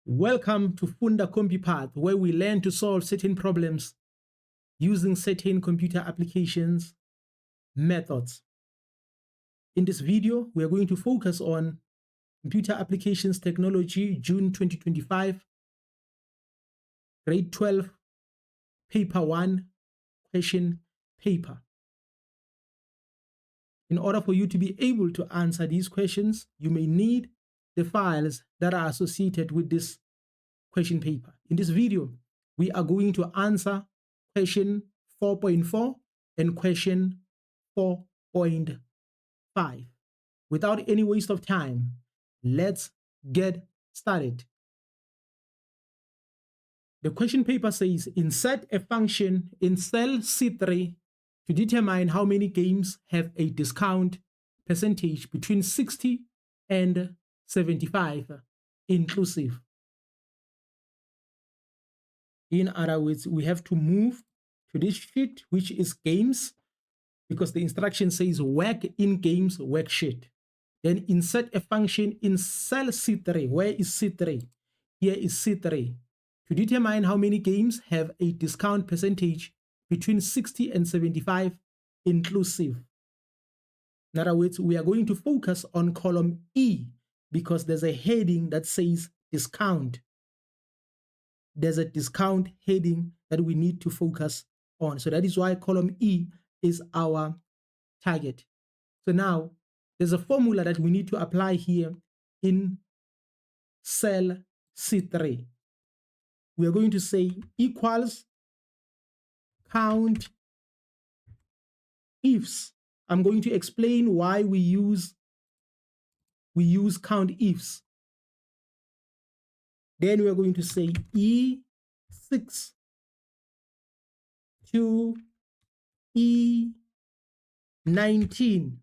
Welcome to Funda CompuPath, where we learn to solve certain problems using certain computer applications, methods. In this video, we are going to focus on Computer Applications Technology, June 2025, Grade 12, Paper 1, Question Paper. In order for you to be able to answer these questions, you may need the files that are associated with this question paper. In this video, we are going to answer question 4.4 and question 4.5. Without any waste of time, let's get started. The question paper says, insert a function in cell C3 to determine how many games have a discount percentage between 60 and 75 inclusive. In other words, we have to move to this sheet, which is games, because the instruction says work in games worksheet. Then insert a function in cell C3. Where is C3? Here is C3. To determine how many games have a discount percentage between 60 and 75 inclusive. In other words, we are going to focus on column E because there's a heading that says discount. There's a discount heading that we need to focus on. So that is why column E is our target. So now there's a formula that we need to apply here in cell C3. We are going to say equals COUNTIFS. I'm going to explain why we use COUNTIFS. Then we are going to say E6 to E19.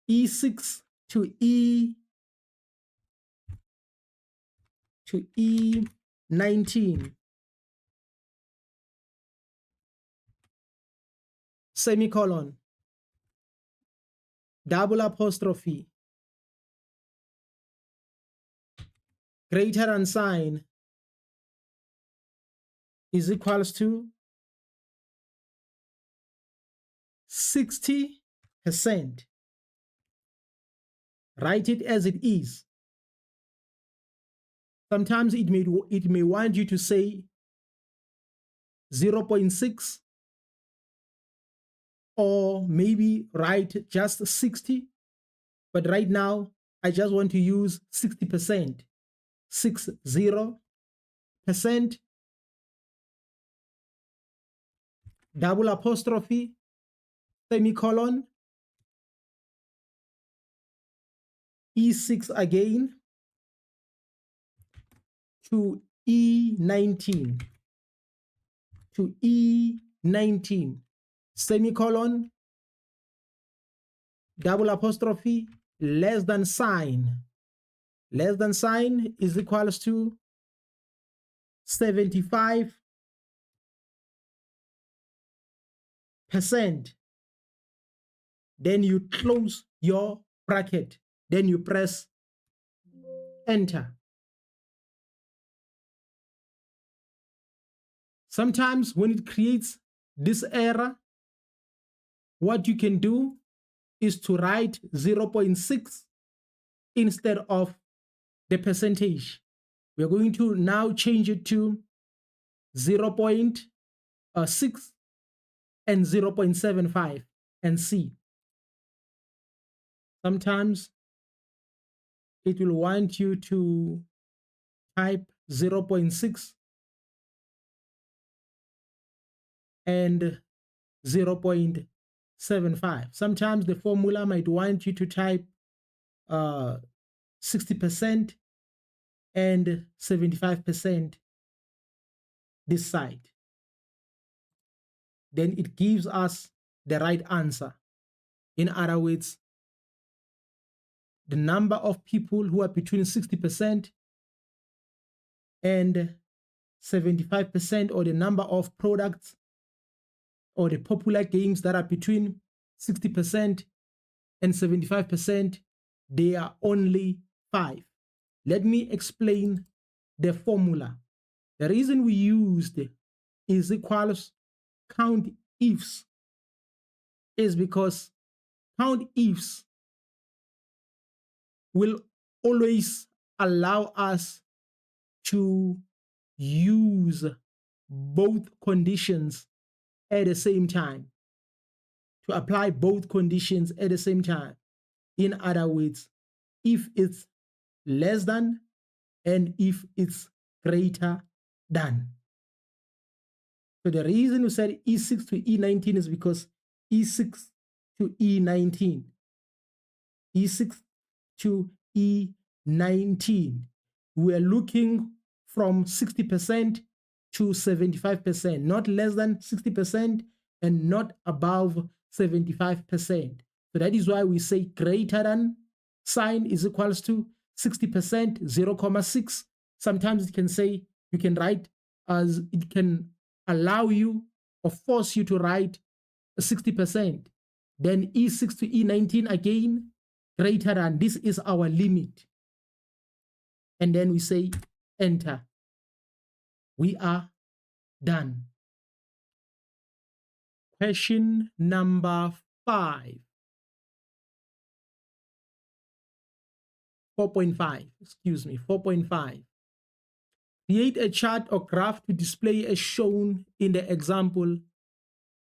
E6 to E19. Semicolon. Double apostrophe. Greater than sign is equals to 60%. Write it as it is. Sometimes it may want you to say 0.6 or maybe write just 60. But right now, I just want to use 60%. 60%. Double apostrophe, semicolon, E6 again to E19. To E19. Semicolon, double apostrophe, less than sign. Less than sign is equals to 75%. Then you close your bracket. Then you press enter. Sometimes when it creates this error, what you can do is to write 0.6 instead of the percentage. We are going to now change it to 0.6 and 0.75 and see. Sometimes it will want you to type 0.6 and 0.75. Sometimes the formula might want you to type 60% and 75% this side. Then it gives us the right answer. In other words, the number of people who are between 60% and 75%, or the number of products or the popular games that are between 60% and 75% They are only 5. Let me explain the formula. The reason we used is equals count ifs is because count ifs will always allow us to use both conditions at the same time, to apply both conditions at the same time. In other words, if it's less than and if it's greater than. So the reason we said E6 to E19 is because E6 to E19, E6 to E19, we're looking from 60% to 75%, not less than 60% and not above 75%. So that is why we say greater than sign is equals to 60%, 0.6. Sometimes it can say, you can write as it can allow you or force you to write 60%. Then E6 to E19 again, greater than, this is our limit. And then we say enter. We are done. Question number 5. 4.5, excuse me, 4.5. Create a chart or graph to display as shown in the example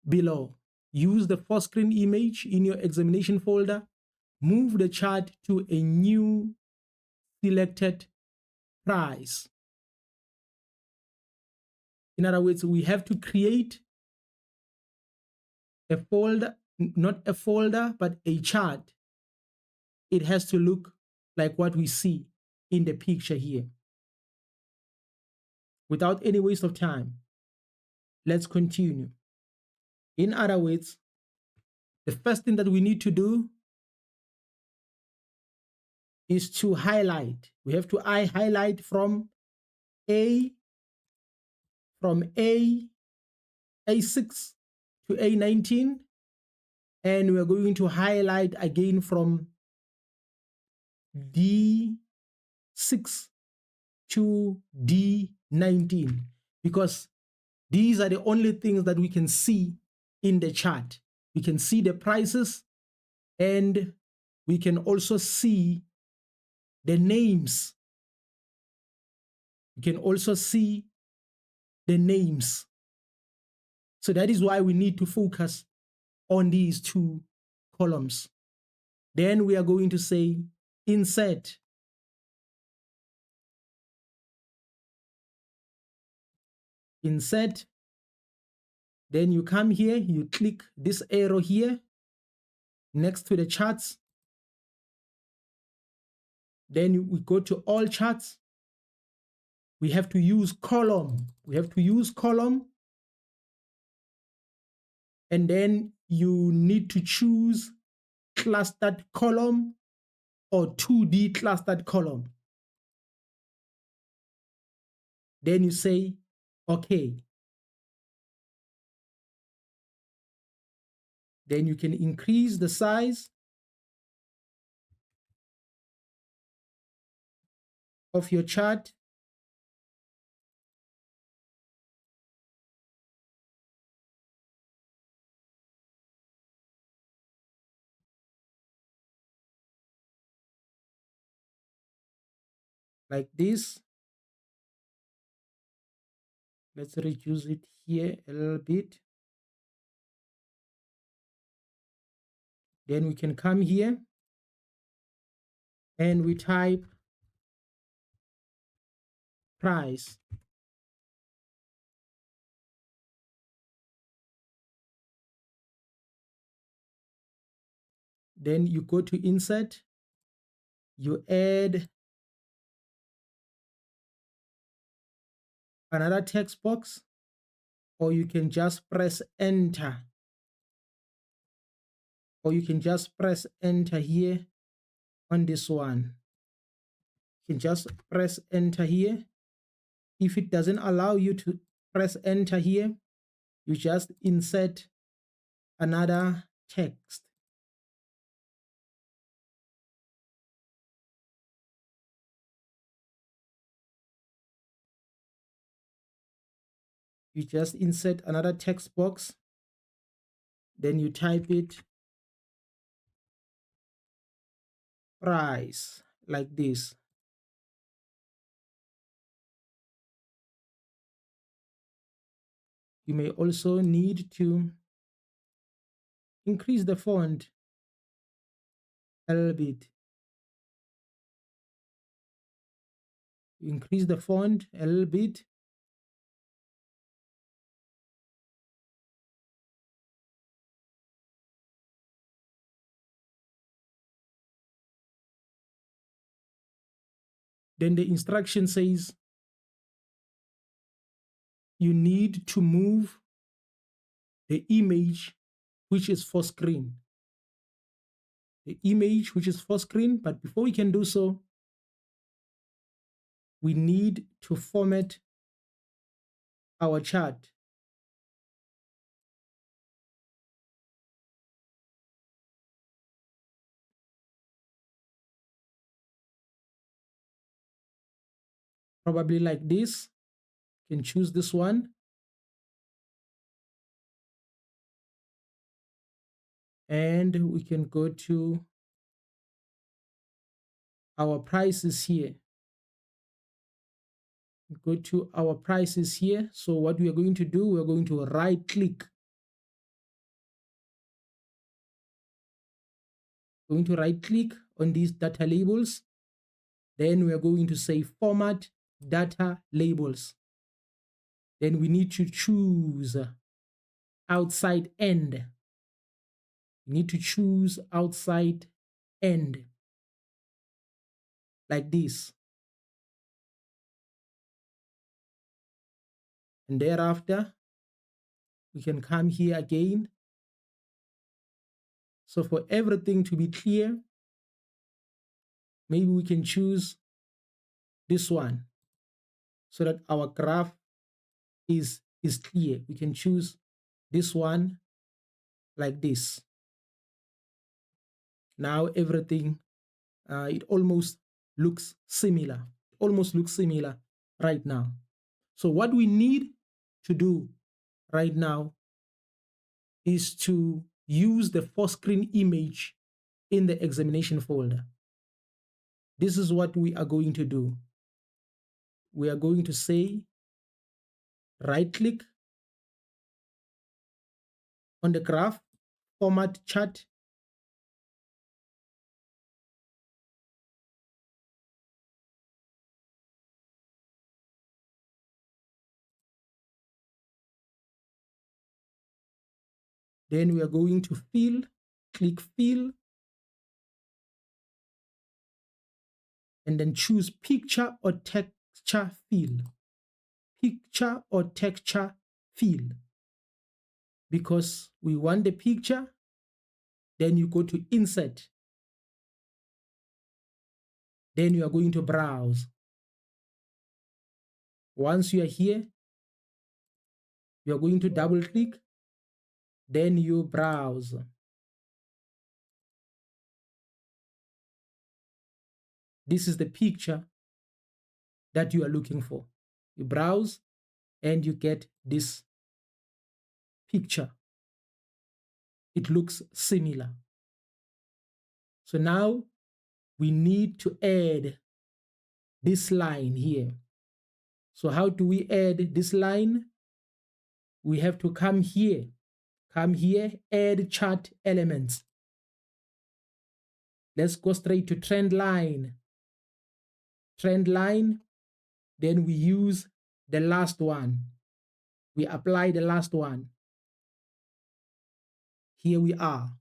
below. Use the four-screen image in your examination folder. Move the chart to a new selected price. In other words, we have to create a folder, not a folder, but a chart. It has to look like what we see in the picture here. Without any waste of time, let's continue. In other words, the first thing that we need to do is to highlight. We have to highlight from A6 to A19, and we're going to highlight again from D6 to D19, because these are the only things that we can see in the chart. We can see the prices and we can also see the names. We can also see the names. So that is why we need to focus on these two columns. Then we are going to say insert. Insert. Then you come here, you click this arrow here next to the charts. Then we go to all charts. We have to use column. We have to use column. And then you need to choose clustered column or 2D clustered column. Then you say, okay. Then you can increase the size of your chart. Like this. Let's reduce it here a little bit. Then we can come here and we type price. Then you go to insert, you add another text box, or you can just press enter. Or you can just press enter here on this one. You can just press enter here. If it doesn't allow you to press enter here, you just insert another text. You just insert another text box, then you type it price like this. You may also need to increase the font a little bit. Increase the font a little bit. Then the instruction says you need to move the image which is for screen. The image which is for screen, but before we can do so, we need to format our chart. Probably like this. You can choose this one. And we can go to our prices here. Go to our prices here. So what we are going to do, we're going to right click. Going to right click on these data labels. Then we are going to say format data labels. Then we need to choose outside end. You need to choose outside end like this. And thereafter, we can come here again. So for everything to be clear, maybe we can choose this one so that our graph is clear. We can choose this one like this. Now everything, it almost looks similar. Almost looks similar right now. So what we need to do right now is to use the four-screen image in the examination folder. This is what we are going to do. We are going to say right-click on the graph, format chart. Then we are going to fill, click fill, and then choose picture or texture fill. Picture or texture fill. Because we want the picture, then you go to insert. Then you are going to browse. Once you are here, you are going to double click, then you browse. This is the picture that you are looking for. You browse and you get this picture. It looks similar. So now we need to add this line here. So how do we add this line? We have to come here, add chart elements. Let's go straight to trend line. Trend line, then we use the last one. We apply the last one. Here we are.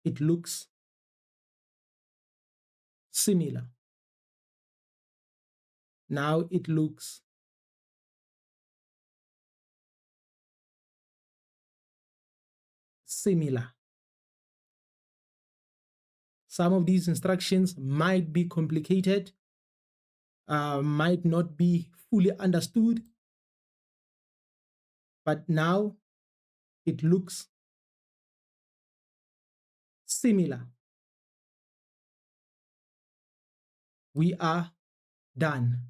It looks similar. Now it looks similar. Some of these instructions might be complicated, might not be fully understood, but now it looks similar. We are done.